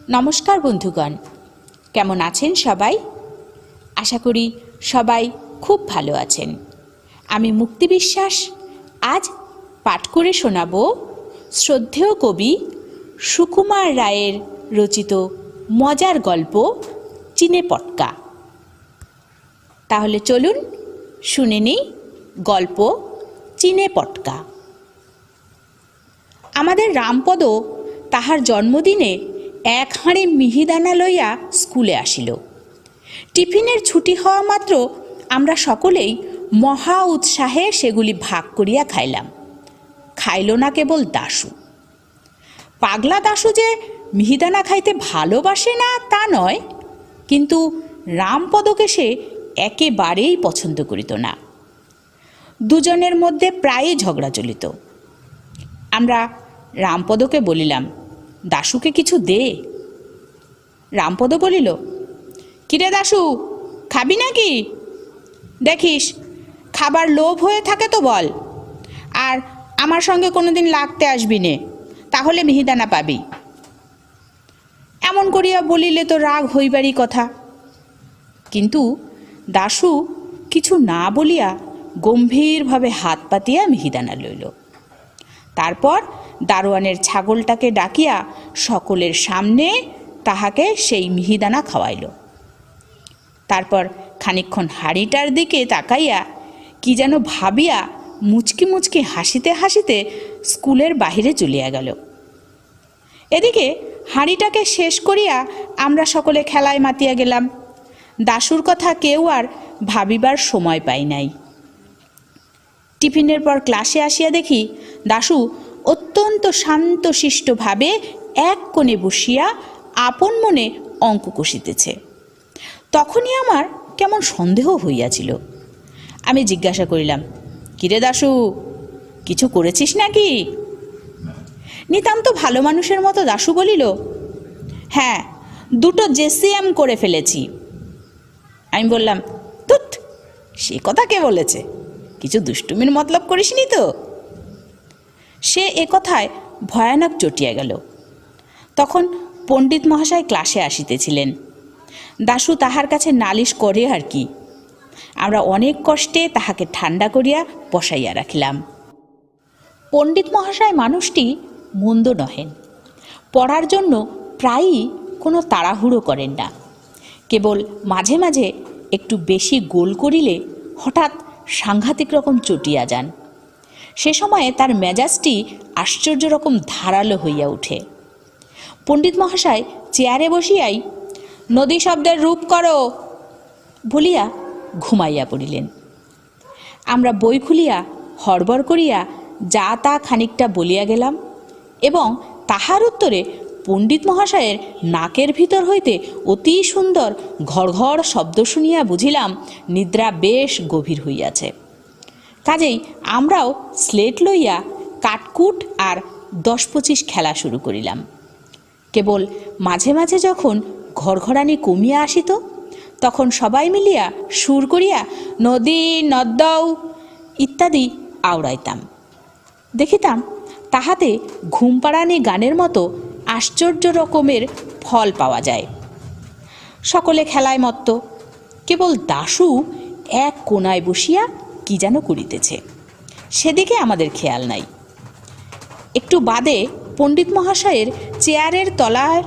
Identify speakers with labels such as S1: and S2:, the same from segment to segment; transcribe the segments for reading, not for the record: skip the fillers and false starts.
S1: নমস্কার বন্ধুগণ, কেমন আছেন সবাই? আশা করি সবাই খুব ভালো আছেন। আমি মুক্তি বিশ্বাস আজ পাঠ করে শোনাব শ্রদ্ধেয় কবি সুকুমার রায়ের রচিত মজার গল্প চিনে পটকা। তাহলে চলুন শুনে নিই গল্প চিনে পটকা। আমাদের রামপদ তাহার জন্মদিনে এক হাঁড়ি মিহিদানা লইয়া স্কুলে আসিল। টিফিনের ছুটি হওয়া মাত্র আমরা সকলেই মহা উৎসাহে সেগুলি ভাগ করিয়া খাইলাম। খাইল না কেবল দাশু। পাগলা দাশু যে মিহিদানা খাইতে ভালোবাসে না তা নয়, কিন্তু রামপদকে সে একেবারেই পছন্দ করিত না। দুজনের মধ্যে প্রায়ই ঝগড়া চলিত। আমরা রামপদকে বলিলাম, দাশুকে কিছু দে। রামপদ বলিল, কিরে দাশু, খাবি নাকি? দেখিস খাবার লোভ হয়ে থাকে তো বল, আর আমার সঙ্গে কোনোদিন লাগতে আসবি নে, তাহলে মিহিদানা পাবি। এমন করিয়া বলিলে তো রাগ হইবারই কথা। কিন্তু দাশু কিছু না বলিয়া গম্ভীরভাবে হাত পাতিয়া মিহিদানা লইল। তারপর দারোয়ানের ছাগলটাকে ডাকিয়া সকলের সামনে তাহাকে সেই মিহিদানা খাওয়াইল। তারপর খানিকক্ষণ হাঁড়িটার দিকে তাকাইয়া কি যেন ভাবিয়া মুচকি মুচকি হাসিতে হাসিতে স্কুলের বাহিরে চলিয়া গেল। এদিকে হাঁড়িটাকে শেষ করিয়া আমরা সকলে খেলায় মাতিয়া গেলাম। দাশুর কথা কেউ আর ভাবিবার সময় পাই নাই। টিফিনের পর ক্লাসে আসিয়া দেখি দাশু অত্যন্ত শান্তশিষ্টভাবে এক কোণে বসিয়া আপন মনে অঙ্ক কষিতেছে। তখনই আমার কেমন সন্দেহ হইয়াছিল। আমি জিজ্ঞাসা করিলাম, কিরে দাশু, কিছু করেছিস নাকি? নিতান্ত ভালো মানুষের মতো দাশু বলিল, হ্যাঁ, 2টো জেসিএম করে ফেলেছি। আমি বললাম, তুত, সে কথা কে বলেছে? কিছু দুষ্টুমির মতলব করিসনি তো? সে এ কথায় ভয়ানক চটিয়া গেল। তখন পণ্ডিত মহাশয় ক্লাসে আসিতেছিলেন। দাশু তাহার কাছে নালিশ করে আর কি। আমরা অনেক কষ্টে তাহাকে ঠান্ডা করিয়া বসাইয়া রাখিলাম। পণ্ডিত মহাশয় মানুষটি মন্দ নহেন। পড়ার জন্য প্রায়ই কোনো তাড়াহুড়ো করেন না। কেবল মাঝে মাঝে একটু বেশি গোল করিলে হঠাৎ সাংঘাতিক রকম চটিয়া যান। সে সময়ে তার মেজাজটি আশ্চর্য রকম ধারালো হইয়া উঠে। পণ্ডিত মহাশয় চেয়ারে বসিয়াই নদী শব্দের রূপ করো বলিয়া ঘুমাইয়া পড়িলেন। আমরা বই খুলিয়া হড়বড় করিয়া যা তা খানিকটা বলিয়া গেলাম, এবং তাহার উত্তরে পণ্ডিত মহাশয়ের নাকের ভিতর হইতে অতি সুন্দর ঘড়ঘড় শব্দ শুনিয়া বুঝিলাম নিদ্রা বেশ গভীর হইয়াছে। কাজেই আমরাও স্লেট লইয়া কাটকুট আর 10-25 খেলা শুরু করিলাম। কেবল মাঝে মাঝে যখন ঘড়ঘড়ানি কমিয়া আসিত, তখন সবাই মিলিয়া সুর করিয়া নদী নদ্দৌ ইত্যাদি আওড়াইতাম। দেখিতাম তাহাতে ঘুমপাড়ানি গানের মতো আশ্চর্য রকমের ফল পাওয়া যায়। সকলে খেলায় মত্ত, কেবল দাশু এক কোণায় বসিয়া কি যেন করিতেছে, সেদিকে আমাদের খেয়াল নাই। একটু বাদে পণ্ডিত মহাশয়ের চেয়ারের তলার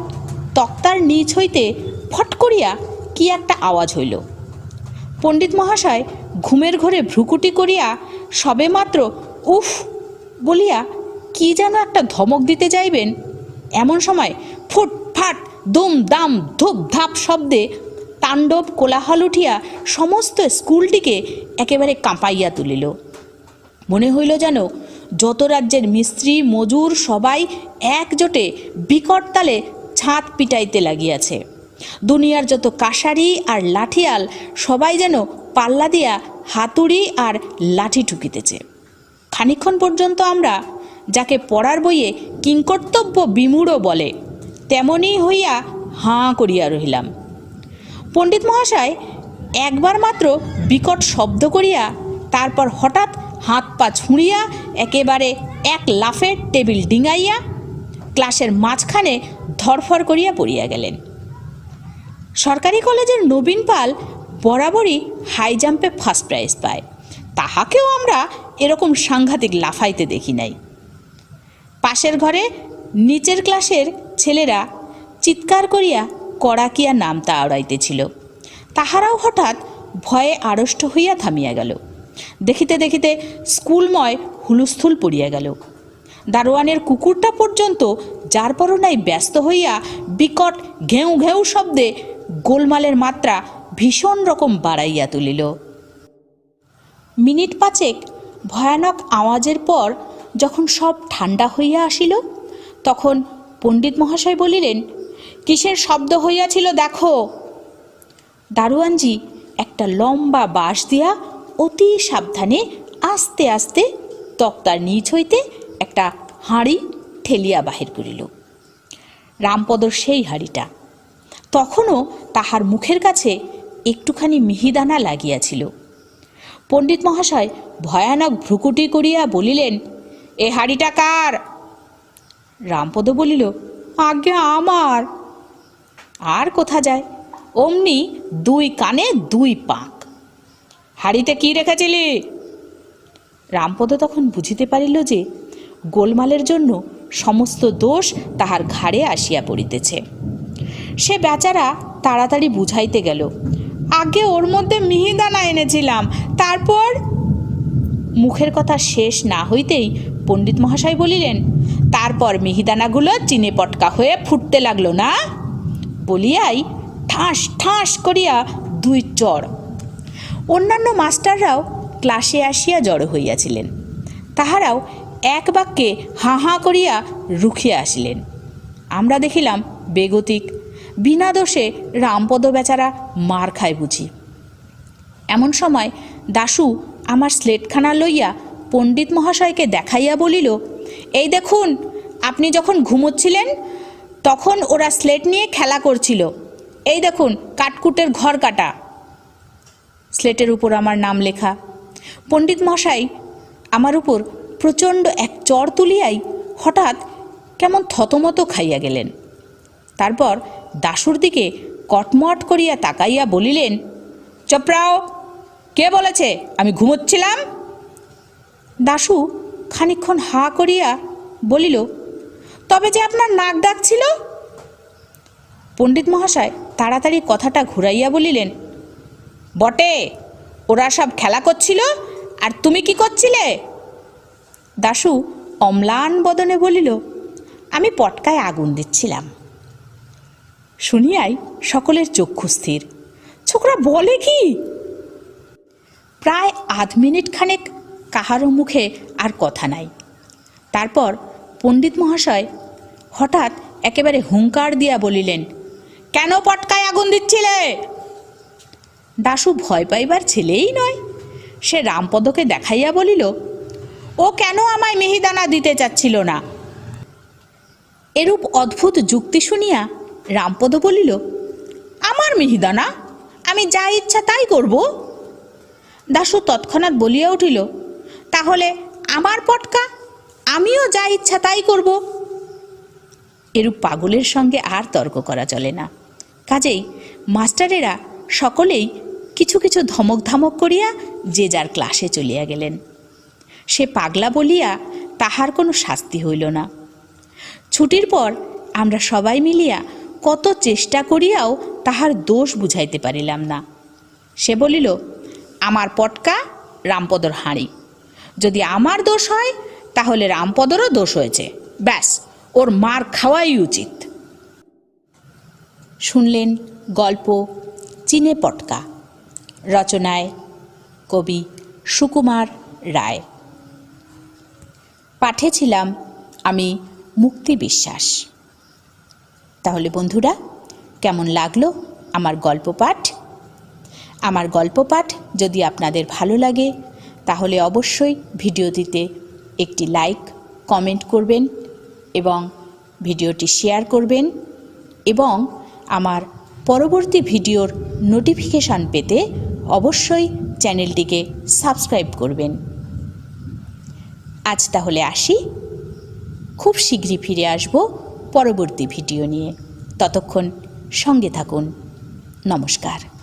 S1: তক্তার নিচ হইতে ফট করিয়া কি একটা আওয়াজ হইল। পণ্ডিত মহাশয় ঘুমের ঘোরে ভ্রুকুটি করিয়া সবেমাত্র উফ বলিয়া কি যেন একটা ধমক দিতে যাইবেন, এমন সময় ফুট ফাট দুম দাম ধূপ ধাপ শব্দে তাণ্ডব কোলাহল উঠিয়া সমস্ত স্কুলটিকে একেবারে কাঁপাইয়া তুলিল। মনে হইল যেন যত রাজ্যের মিস্ত্রি মজুর সবাই একজোটে বিকট তালে ছাদ পিটাইতে লাগিয়াছে। দুনিয়ার যত কাশারি আর লাঠিয়াল সবাই যেন পাল্লা দিয়া হাতুড়ি আর লাঠি ঠুকিতেছে। খানিকক্ষণ পর্যন্ত আমরা, যাকে পড়ার বইয়ে কিংকর্তব্য বিমূঢ় বলে, তেমনই হইয়া হাঁ করিয়া রহিলাম। পণ্ডিত মহাশয় একবার মাত্র বিকট শব্দ করিয়া তারপর হঠাৎ হাত পা ছুঁড়িয়া একেবারে এক লাফে টেবিল ডিঙাইয়া ক্লাসের মাঝখানে ধরফর করিয়া পড়িয়া গেলেন। সরকারি কলেজের নবীন পাল বরাবরই হাই জাম্পে ফার্স্ট প্রাইজ পায়, তাহাকেও আমরা এরকম সাংঘাতিক লাফাইতে দেখি নাই। পাশের ঘরে নিচের ক্লাসের ছেলেরা চিৎকার করিয়া কড়াকিয়া নামতা আওড়াইতেছিল, তাহারাও হঠাৎ ভয়ে আড়ষ্ট হইয়া থামিয়া গেল। দেখিতে দেখিতে স্কুলময় হুলস্থুল পড়িয়া গেল। দারোয়ানের কুকুরটা পর্যন্ত যার পরনাই ব্যস্ত হইয়া বিকট ঘেউ ঘেউ শব্দে গোলমালের মাত্রা ভীষণ রকম বাড়াইয়া তুলিল। মিনিট পাঁচেক ভয়ানক আওয়াজের পর যখন সব ঠান্ডা হইয়া আসিল, তখন পণ্ডিত মহাশয় বলিলেন, কিসের শব্দ হইয়াছিল দেখো। দারোয়ানজি একটা লম্বা বাঁশ দিয়া অতি সাবধানে আস্তে আস্তে তক্তার নিচ হইতে একটা হাঁড়ি ঠেলিয়া বাহির করিল। রামপদর সেই হাঁড়িটা, তখনও তাহার মুখের কাছে একটুখানি মিহিদানা লাগিয়াছিল। পণ্ডিত মহাশয় ভয়ানক ভ্রুকুটি করিয়া বলিলেন, এ হাঁড়িটা কার? রামপদ বলিল, আজ্ঞে আমার। আর কোথা যায়, অমনি দুই কানে দুই পাক। হাঁড়িতে কি রেখেছিলি? রামপদ তখন বুঝিতে পারিল যে গোলমালের জন্য সমস্ত দোষ তাহার ঘাড়ে আসিয়া পড়িতেছে। সে বেচারা তাড়াতাড়ি বুঝাইতে গেল, আগে ওর মধ্যে মিহিদানা এনেছিলাম, তারপর। মুখের কথা শেষ না হইতেই পণ্ডিত মহাশয় বলিলেন, তারপর মিহিদানাগুলো চিনে পটকা হয়ে ফুটতে লাগলো না? বলিয়াই ঠাস ঠাস করিয়া দুই চড়। অন্যান্য মাস্টাররাও ক্লাসে আসিয়া জড়ো হইয়াছিলেন, তাহারাও এক বাক্যে হাঁ হাঁ করিয়া রুখিয়া আসিলেন। আমরা দেখিলাম বেগতিক, বিনা দোষে রামপদ বেচারা মার খায় বুঝি। এমন সময় দাশু আমার স্লেটখানা লইয়া পণ্ডিত মহাশয়কে দেখাইয়া বলিল, এই দেখুন, আপনি যখন ঘুমোচ্ছিলেন তখন ওরা স্লেট নিয়ে খেলা করছিল। এই দেখুন, কাটকুটের ঘর কাটা। স্লেটের উপর আমার নাম লেখা। পণ্ডিত মহাশয় আমার উপর প্রচণ্ড এক চড় তুলিয়াই হঠাৎ কেমন থতমত খাইয়া গেলেন। তারপর দাশুর দিকে কটমট করিয়া তাকাইয়া বলিলেন, চপড়াও, কে বলেছে আমি ঘুমোচ্ছিলাম? দাশু খানিকক্ষণ হাঁ করিয়া বলিল, তবে যে আপনার নাক ডাকছিল। পণ্ডিত মহাশয় তাড়াতাড়ি কথাটা ঘুরাইয়া বলিলেন, বটে, ওরা সব খেলা করছিল, আর তুমি কি করছিলে? দাশু অম্লান বদনে বলিল, আমি পটকায় আগুন দিচ্ছিলাম। শুনিয়াই সকলের চক্ষু স্থির। ছোকরা বলে কি? প্রায় আধ মিনিট খানেক কাহারও মুখে আর কথা নাই। তারপর পণ্ডিত মহাশয় হঠাৎ একেবারে হুঙ্কার দিয়া বলিলেন, কেন পটকায় আগুন দিচ্ছিলে? দাশু ভয় পাইবার ছেলেই নয়, সে রামপদকে দেখাইয়া বলিল, ও কেন আমায় মিহিদানা দিতে চাচ্ছিল না। এরূপ অদ্ভুত যুক্তি শুনিয়া রামপদ বলিল, আমার মিহিদানা? আমি যা ইচ্ছা তাই করব। দাশু তৎক্ষণাৎ বলিয়া উঠিল, তাহলে আমার পটকা, আমিও যা ইচ্ছা তাই করব। এরূপ পাগলের সঙ্গে আর তর্ক করা চলে না। কাজেই মাস্টারেরা সকলেই কিছু কিছু ধমক ধামক করিয়া যে যার ক্লাসে চলিয়া গেলেন। সে পাগলা বলিয়া তাহার কোনো শাস্তি হইল না। ছুটির পর আমরা সবাই মিলিয়া কত চেষ্টা করিয়াও তাহার দোষ বুঝাইতে পারিলাম না। সে বলিল, আমার পটকা রামপদর হাঁড়ি, যদি আমার দোষ হয় তাহলে রামপদরও দোষ হয়েছে, ব্যাস, ওর মার খাওয়াই উচিত। শুনলেন গল্প চিনে পটকা, রচনায় কবি সুকুমার রায়। পাঠে ছিলাম আমি মুক্তি বিশ্বাস। তাহলে বন্ধুরা, কেমন লাগলো আমার গল্প পাঠ? আমার গল্প পাঠ যদি আপনাদের ভালো লাগে তাহলে অবশ্যই ভিডিওটিতে একটি লাইক, কমেন্ট করবেন এবং ভিডিওটি শেয়ার করবেন, এবং আমার পরবর্তী ভিডিওর নোটিফিকেশান পেতে অবশ্যই চ্যানেলটিকে সাবস্ক্রাইব করবেন। আজ তাহলে আসি, খুব শীঘ্রই ফিরে আসব পরবর্তী ভিডিও নিয়ে। ততক্ষণ সঙ্গে থাকুন। নমস্কার।